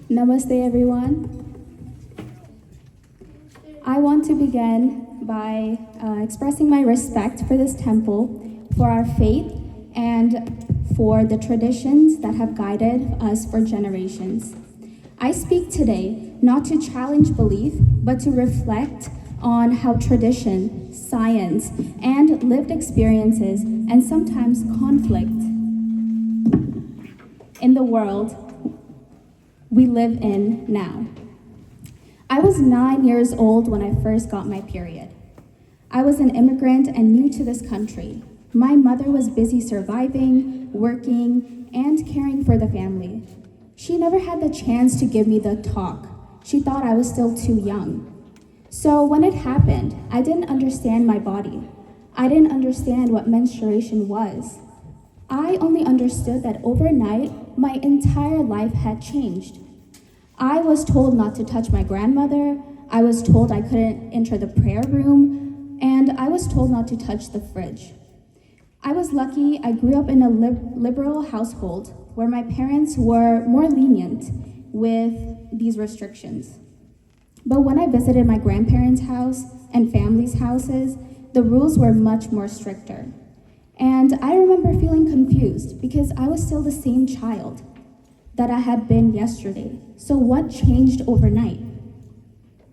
Namaste, everyone. I want to begin by expressing my respect for this temple, for our faith, and for the traditions that have guided us for generations. I speak today not to challenge belief, but to reflect on how tradition, science, and lived experiences, and sometimes conflict in the world we live in now. I was 9 years old when I first got my period. I was an immigrant and new to this country. My mother was busy surviving, working, and caring for the family. She never had the chance to give me the talk. She thought I was still too young. So when it happened, I didn't understand my body. I didn't understand what menstruation was. I only understood that overnight, my entire life had changed. I was told not to touch my grandmother, I was told I couldn't enter the prayer room, and I was told not to touch the fridge. I was lucky I grew up in a liberal household where my parents were more lenient with these restrictions. But when I visited my grandparents' house and family's houses, the rules were much more stricter. And I remember feeling confused because I was still the same child that I had been yesterday. So what changed overnight?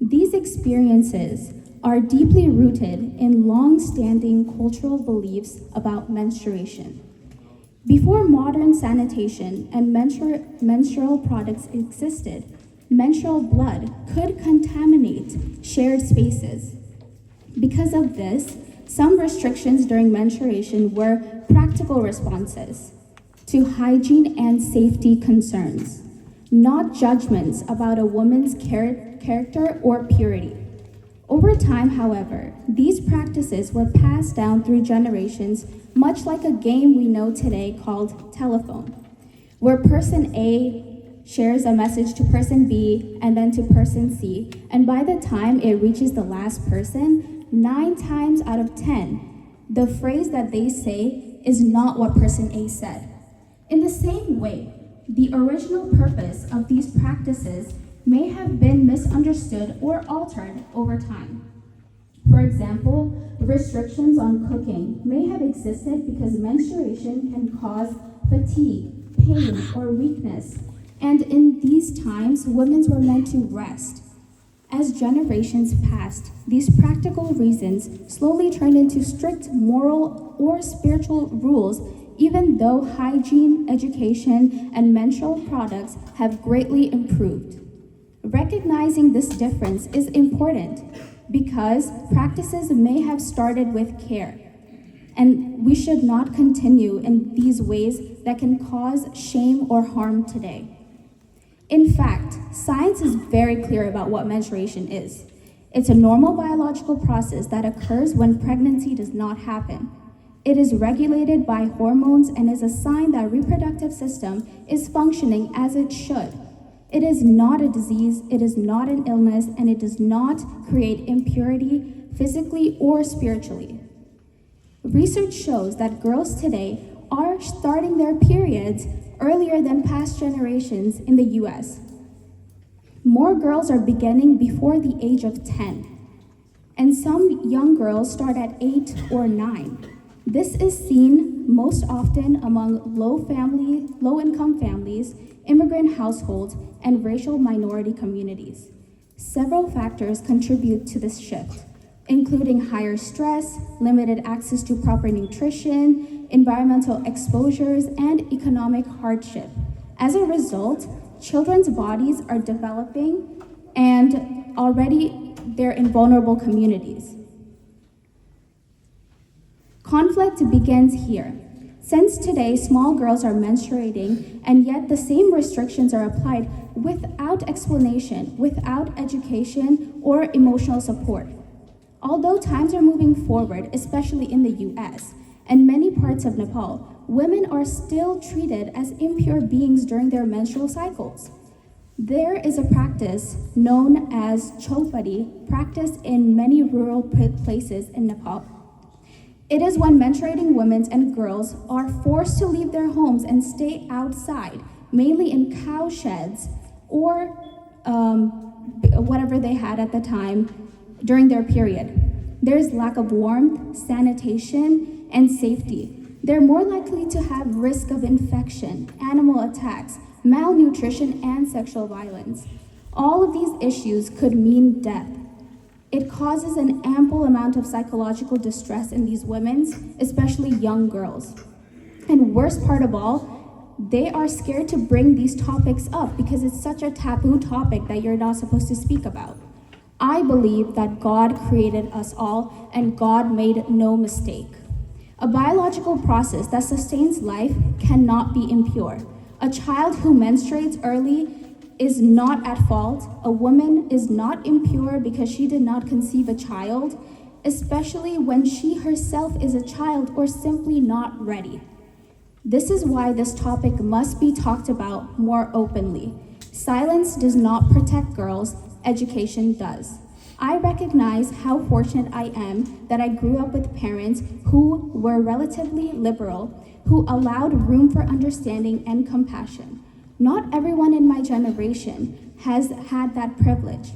These experiences are deeply rooted in long-standing cultural beliefs about menstruation. Before modern sanitation and menstrual products existed, menstrual blood could contaminate shared spaces. Because of this, some restrictions during menstruation were practical responses to hygiene and safety concerns, not judgments about a woman's character or purity. Over time, however, these practices were passed down through generations, much like a game we know today called telephone, where person A shares a message to person B and then to person C, and by the time it reaches the last person, 9 times out of 10, the phrase that they say is not what person A said. In the same way, the original purpose of these practices may have been misunderstood or altered over time. For example, restrictions on cooking may have existed because menstruation can cause fatigue, pain, or weakness, and in these times, women were meant to rest. As generations passed, these practical reasons slowly turned into strict moral or spiritual rules, even though hygiene, education, and menstrual products have greatly improved. Recognizing this difference is important because practices may have started with care, and we should not continue in these ways that can cause shame or harm today. In fact, science is very clear about what menstruation is. It's a normal biological process that occurs when pregnancy does not happen. It is regulated by hormones and is a sign that reproductive system is functioning as it should. It is not a disease, it is not an illness, and it does not create impurity physically or spiritually. Research shows that girls today are starting their periods earlier than past generations in the US. More girls are beginning before the age of 10, and some young girls start at 8 or 9. This is seen most often among low-income families, immigrant households, and racial minority communities. Several factors contribute to this shift, including higher stress, limited access to proper nutrition, environmental exposures, and economic hardship. As a result, children's bodies are developing and already they're in vulnerable communities. Conflict begins here. Since today, small girls are menstruating, and yet the same restrictions are applied without explanation, without education, or emotional support. Although times are moving forward, especially in the US and many parts of Nepal, women are still treated as impure beings during their menstrual cycles. There is a practice known as chopadi, practiced in many rural places in Nepal. It is when menstruating women and girls are forced to leave their homes and stay outside, mainly in cow sheds, or whatever they had at the time during their period. There's lack of warmth, sanitation, and safety. They're more likely to have risk of infection, animal attacks, malnutrition, and sexual violence. All of these issues could mean death. It causes an ample amount of psychological distress in these women, especially young girls. And worst part of all, they are scared to bring these topics up because it's such a taboo topic that you're not supposed to speak about. I believe that God created us all and God made no mistake. A biological process that sustains life cannot be impure. A child who menstruates early is not at fault. A woman is not impure because she did not conceive a child, especially when she herself is a child or simply not ready. This is why this topic must be talked about more openly. Silence does not protect girls, education does. I recognize how fortunate I am that I grew up with parents who were relatively liberal, who allowed room for understanding and compassion. Not everyone in my generation has had that privilege.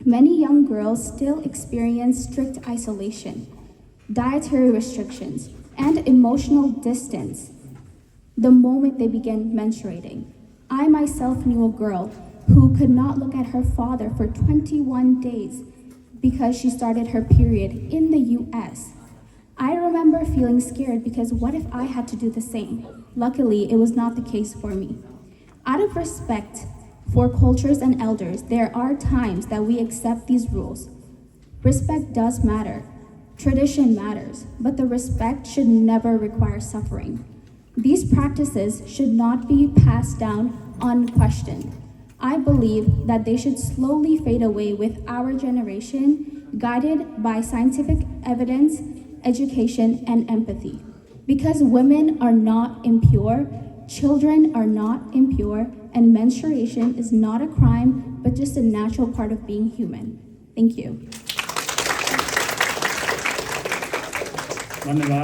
Many young girls still experience strict isolation, dietary restrictions, and emotional distance the moment they begin menstruating. I myself knew a girl who could not look at her father for 21 days because she started her period in the US. I remember feeling scared because what if I had to do the same? Luckily, it was not the case for me. Out of respect for cultures and elders, there are times that we accept these rules. Respect does matter. Tradition matters, but the respect should never require suffering. These practices should not be passed down unquestioned. I believe that they should slowly fade away with our generation, guided by scientific evidence, education, and empathy. Because women are not impure, children are not impure, and menstruation is not a crime, but just a natural part of being human. Thank you. धन्यवाद।